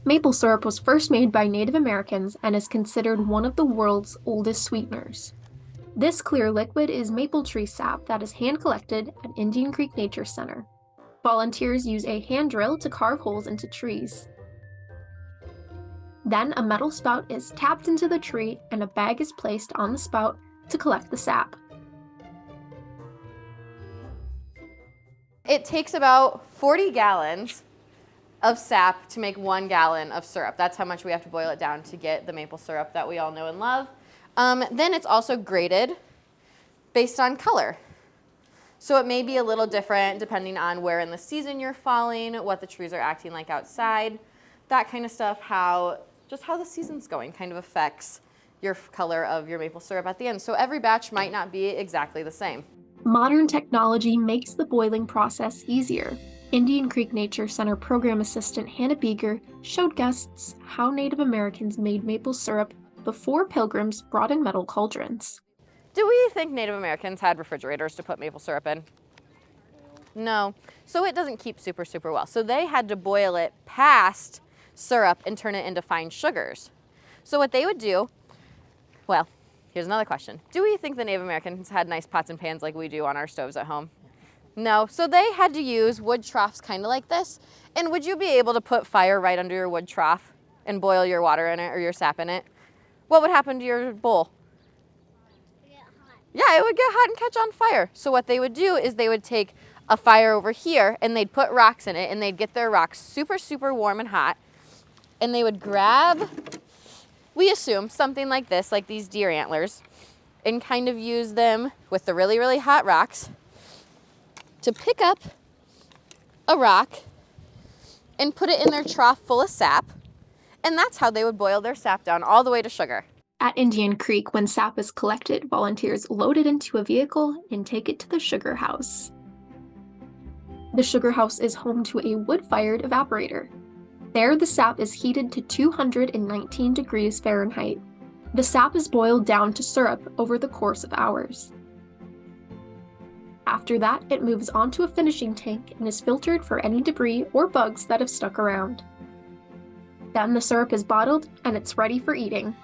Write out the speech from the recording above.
Maple syrup was first made by Native Americans and is considered one of the world's oldest sweeteners. This clear liquid is maple tree sap that is hand collected at Indian Creek Nature Center. Volunteers use a hand drill to carve holes into trees. Then a metal spout is tapped into the tree and a bag is placed on the spout to collect the sap. It takes about 40 gallons of sap to make 1 gallon of syrup. That's how much we have to boil it down to get the maple syrup that we all know and love. Then it's also graded based on color. So it may be a little different depending on where in the season you're falling, what the trees are acting like outside, that kind of stuff, just how the season's going kind of affects your color of your maple syrup at the end. So every batch might not be exactly the same. Modern technology makes the boiling process easier. Indian Creek Nature Center program assistant Hannah Beeger showed guests how Native Americans made maple syrup before pilgrims brought in metal cauldrons. Do we think Native Americans had refrigerators to put maple syrup in? No. So it doesn't keep super, super well. So they had to boil it past syrup and turn it into fine sugars. So what they would do, well, here's another question. Do we think the Native Americans had nice pots and pans like we do on our stoves at home? No. So they had to use wood troughs kind of like this. And would you be able to put fire right under your wood trough and boil your water in it or your sap in it? What would happen to your bowl? Yeah, it would get hot and catch on fire. So what they would do is they would take a fire over here and they'd put rocks in it and they'd get their rocks super, super warm and hot. And they would grab, we assume, something like this, like these deer antlers, and kind of use them with the really, really hot rocks to pick up a rock and put it in their trough full of sap. And that's how they would boil their sap down all the way to sugar. At Indian Creek, when sap is collected, volunteers load it into a vehicle and take it to the sugar house. The sugar house is home to a wood-fired evaporator. There, the sap is heated to 219 degrees Fahrenheit. The sap is boiled down to syrup over the course of hours. After that, it moves onto a finishing tank and is filtered for any debris or bugs that have stuck around. Then the syrup is bottled and it's ready for eating.